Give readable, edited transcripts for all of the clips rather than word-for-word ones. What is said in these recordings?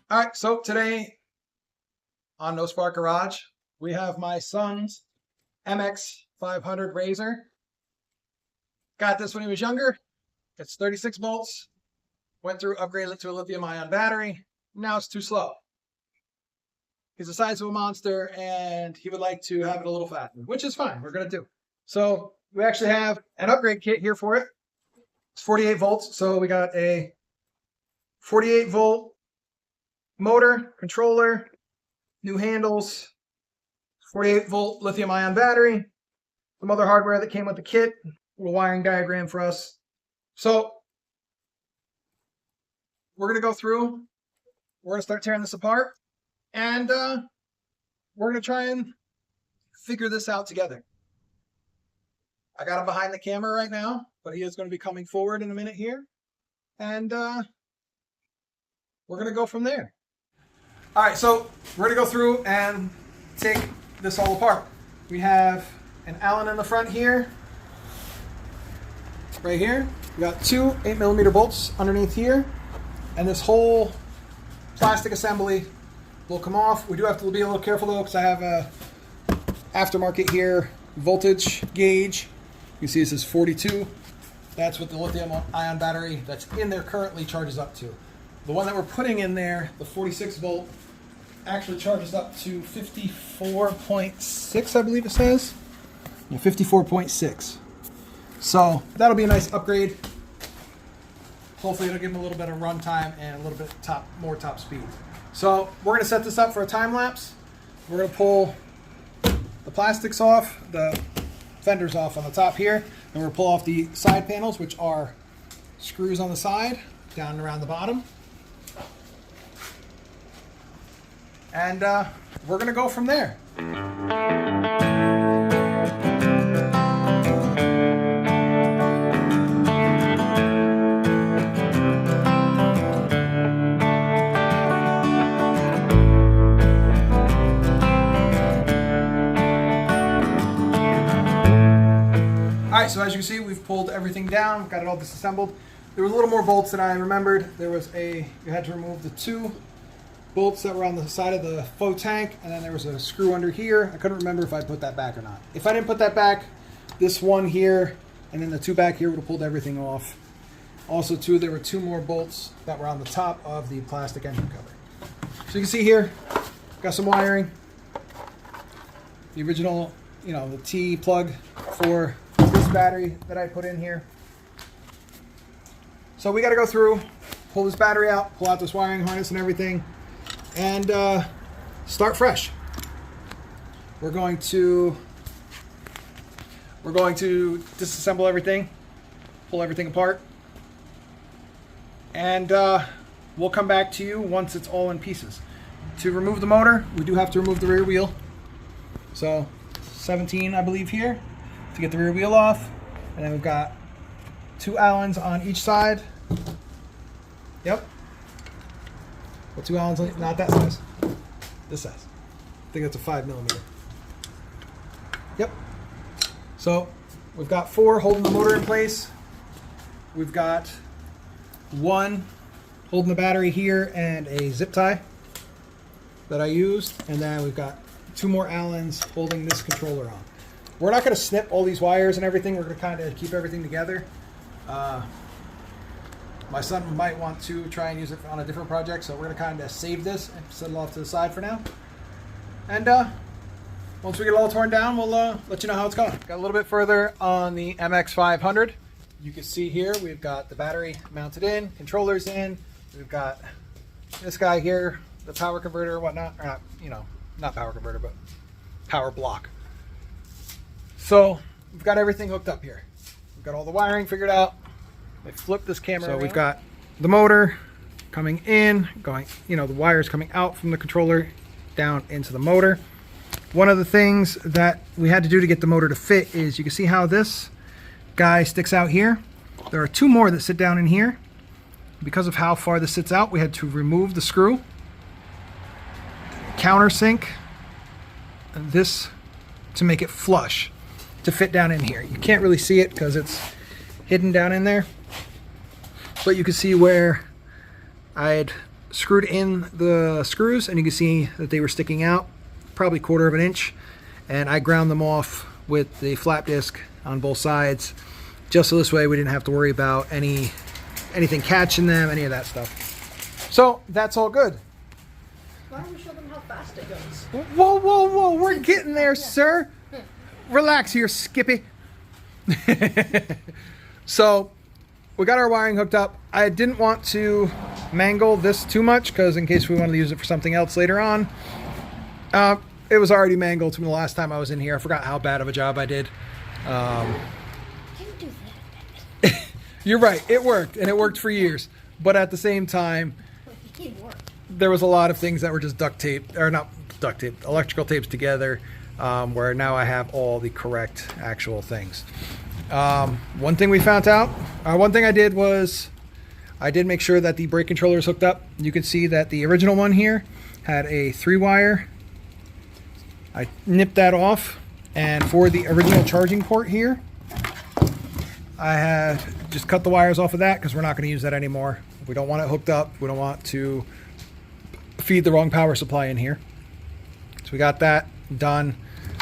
All right, so today on No Spark Garage, we have my son's mx500 Razor. Got this when he was younger. It's 36 volts. Went through, upgraded it to a lithium-ion battery. Now it's too slow. He's the size of a monster, and he would like to have it a little faster, which is fine. We're going to do. So we actually have an upgrade kit here for it. It's 48 volts, so we got a 48 volt motor, controller, new handles, 48 volt lithium ion battery, some other hardware that came with the kit, a little wiring diagram for us. So we're going to go through, we're going to start tearing this apart, and we're going to try and figure this out together. I got him behind the camera right now, but he is going to be coming forward in a minute here, and we're going to go from there. All right, so we're going to go through and take this all apart. We have an Allen in the front here, right here. We got two 8mm bolts underneath here, and this whole plastic assembly will come off. We do have to be a little careful though, because I have a aftermarket here voltage gauge. You see this is 42. That's what the lithium ion battery that's in there currently charges up to. The one that we're putting in there, the 46 volt, actually charges up to 54.6, I believe it says. Yeah, 54.6. So that'll be a nice upgrade. Hopefully it'll give them a little bit of run time and a little bit more top speed. So we're going to set this up for a time lapse. We're going to pull the plastics off, the fenders off on the top here, and we're going to pull off the side panels, which are screws on the side, down and around the bottom. And we're going to go from there. All right, so as you can see, we've pulled everything down, we've got it all disassembled. There was a little more bolts than I remembered. You had to remove the two bolts that were on the side of the faux tank, and then there was a screw under here. I couldn't remember if I put that back or not. If I didn't put that back, this one here and then the two back here would have pulled everything off. Also too, there were two more bolts that were on the top of the plastic engine cover. So you can see here, got some wiring. The original, the T plug for this battery that I put in here. So we got to go through, pull this battery out, pull out this wiring harness and everything, and start fresh. We're going to disassemble everything, pull everything apart, and we'll come back to you once it's all in pieces. To remove the motor, we do have to remove the rear wheel. So 17, I believe, here to get the rear wheel off, and then we've got two Allens on each side. Yep. Well, two Allens, not that size. This size. I think that's a 5mm. Yep. So we've got four holding the motor in place. We've got one holding the battery here and a zip tie that I used, and then we've got two more Allens holding this controller on. We're not going to snip all these wires and everything. We're going to kind of keep everything together. My son might want to try and use it on a different project, so we're going to kind of save this and set it off to the side for now. And once we get it all torn down, we'll let you know how it's going. Got a little bit further on the mx500. You can see here we've got the battery mounted in, controllers in. We've got this guy here, the power converter or whatnot, or not, not power converter, but power block. So we've got everything hooked up here. We've got all the wiring figured out. They flip this camera around. We've got the motor coming in, going, the wires coming out from the controller down into the motor. One of the things that we had to do to get the motor to fit is, you can see how this guy sticks out here. There are two more that sit down in here. Because of how far this sits out, we had to remove the screw, countersink, and this to make it flush to fit down in here. You can't really see it because it's hidden down in there, but you can see where I had screwed in the screws, and you can see that they were sticking out probably 1/4 of an inch, and I ground them off with the flap disc on both sides, just so this way we didn't have to worry about anything catching them, any of that stuff. So that's all good. Why don't we show them how fast it goes? Whoa, whoa, whoa, we're getting there, sir. Relax here, Skippy. So we got our wiring hooked up. I didn't want to mangle this too much because in case we wanted to use it for something else later on. It was already mangled from the last time I was in here. I forgot how bad of a job I did. You do that. You're right, it worked, and it worked for years. But at the same time, It worked. there was a lot of things that were just duct tape, or not duct tape, electrical tapes together, where now I have all the correct actual things. One thing we found out, one thing I did was I did make sure that the brake controller is hooked up. You can see that the original one here had a 3-wire. I nipped that off, and for the original charging port here, I had just cut the wires off of that because we're not going to use that anymore. We don't want it hooked up. We don't want to feed the wrong power supply in here. So we got that done.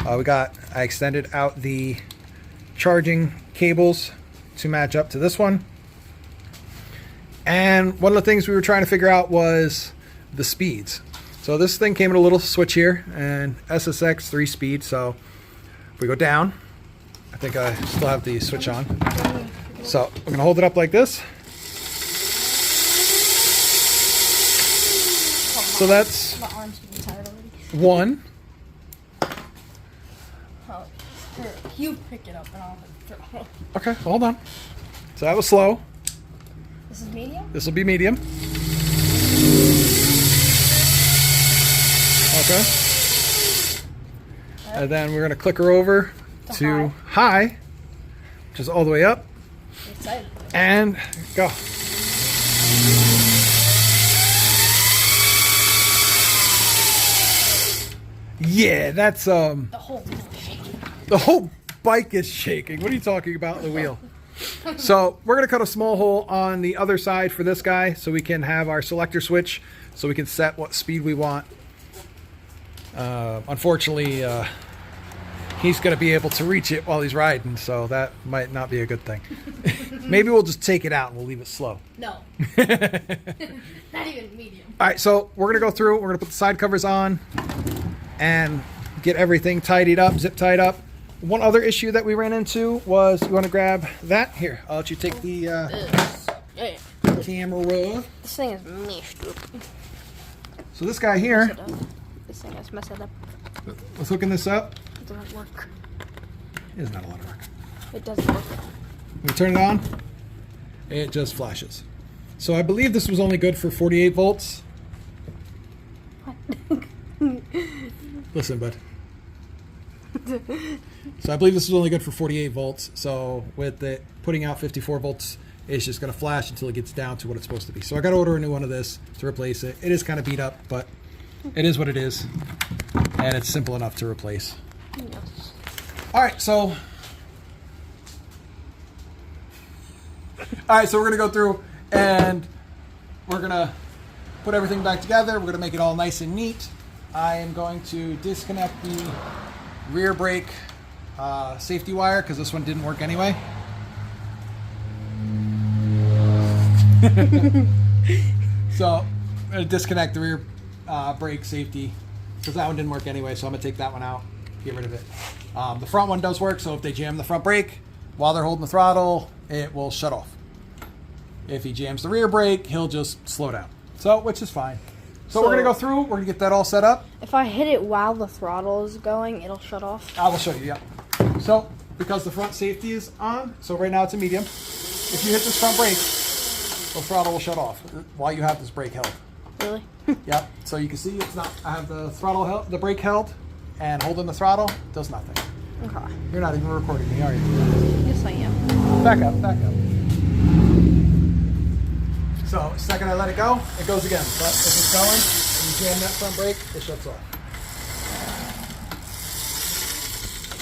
I extended out the charging cables to match up to this one. And one of the things we were trying to figure out was the speeds. So this thing came in a little switch here, and SSX 3-speed. So if we go down, I think I still have the switch on. So we're gonna hold it up like this. So that's My arm's getting tired already. 1. Oh, here, you pick it up and I'll throw. Okay, hold on. So that was slow. This is medium? This will be medium. Okay. And then we're gonna click her over to high, which is all the way up. Excited. And go. Yeah, that's The whole thing is shaking. the whole bike is shaking. What are you talking about, the wheel? So we're gonna cut a small hole on the other side for this guy so we can have our selector switch so we can set what speed we want. Unfortunately, he's gonna be able to reach it while he's riding, so that might not be a good thing. Maybe we'll just take it out and we'll leave it slow. No. Not even medium. All right, so we're gonna go through, we're gonna put the side covers on and get everything tidied up, zip tied up. One other issue that we ran into was, you wanna grab that? Here, I'll let you take the Yeah. camera. This thing is messed up. So this guy here, This thing is messed up. let's hooking this up. It doesn't work. It is not a lot of work. It doesn't work. We turn it on, it just flashes. So I believe this was only good for 48 volts. Listen, bud. So I believe this was only good for 48 volts. So with it putting out 54 volts, it's just going to flash until it gets down to what it's supposed to be. So I got to order a new one of this to replace it. It is kind of beat up, but it is what it is. And it's simple enough to replace. Yes. All right, so we're gonna go through and we're gonna put everything back together. We're gonna make it all nice and neat. I am going to disconnect the rear brake safety wire because this one didn't work anyway. So I'm gonna disconnect the rear brake safety because that one didn't work anyway. So I'm gonna take that one out, get rid of it. The front one does work, so if they jam the front brake while they're holding the throttle, it will shut off. If he jams the rear brake, he'll just slow down. So, which is fine. So we're gonna go through, we're gonna get that all set up. If I hit it while the throttle is going, it'll shut off. I will show you, yeah. So, because the front safety is on, so right now it's a medium. If you hit this front brake, the throttle will shut off while you have this brake held. Really? Yep, so you can see it's not, I have the throttle held, the brake held, and holding the throttle does nothing. Okay. You're not even recording me, are you? Yes, I am. Back up, back up. So, the second I let it go, it goes again. But if it's going and you jam that front brake, it shuts off.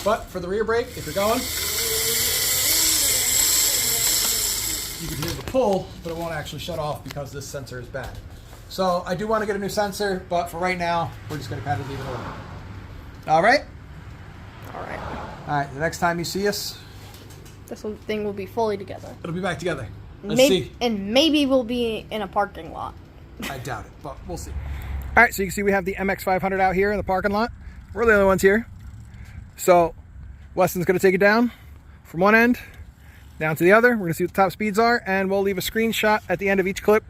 But for the rear brake, if you're going, you can hear the pull, but it won't actually shut off because this sensor is bad. So I do want to get a new sensor, but for right now, we're just going to kind of leave it alone. All right? All right. All right, the next time you see us, This thing will be fully together. it'll be back together. Let's see. And maybe we'll be in a parking lot. I doubt it, but we'll see. All right, so you can see we have the mx500 out here in the parking lot. We're the only ones here. So Weston's going to take it down from one end down to the other. We're going to see what the top speeds are, and we'll leave a screenshot at the end of each clip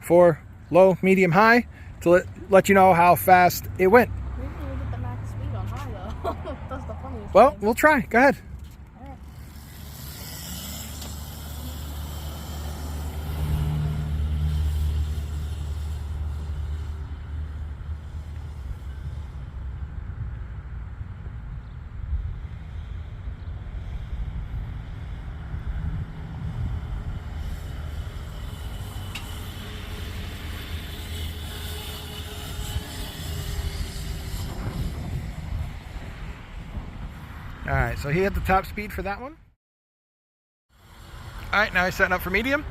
for low, medium, high to let you know how fast it went. Maybe we'll get the max speed on high, though. That's the funniest Well, thing. we'll try. Go ahead. All right, so he had the top speed for that one. All right, now he's setting up for medium.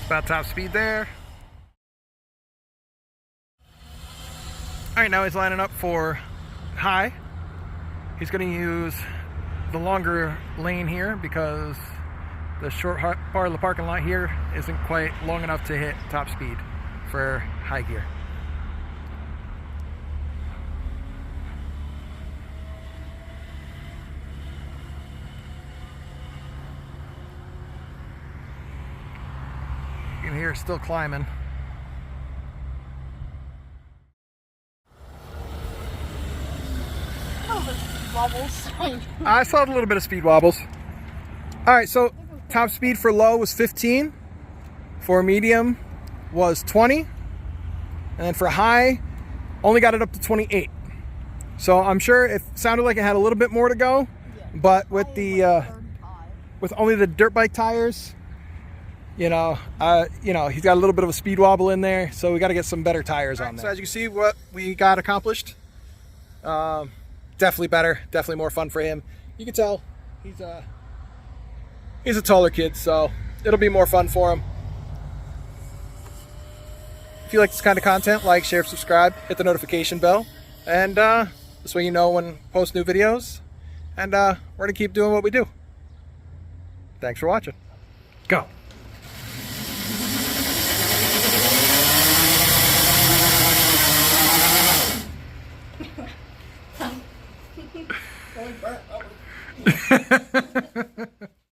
About top speed there. All right, now he's lining up for high. He's going to use the longer lane here because the short part of the parking lot here isn't quite long enough to hit top speed for high gear. You can hear it's still climbing. Wobbles. I saw a little bit of speed wobbles. All right, so top speed for low was 15. For medium was 20. And then for high, only got it up to 28. So I'm sure it sounded like it had a little bit more to go, but with the with only the dirt bike tires, you know, he's got a little bit of a speed wobble in there, so we got to get some better tires on there. So as you can see, what we got accomplished. Definitely better, definitely more fun for him. You can tell he's a taller kid, so it'll be more fun for him. If you like this kind of content, like, share, subscribe, hit the notification bell, and this way you know when we post new videos. And we're gonna keep doing what we do. Thanks for watching. Go. Really burnt.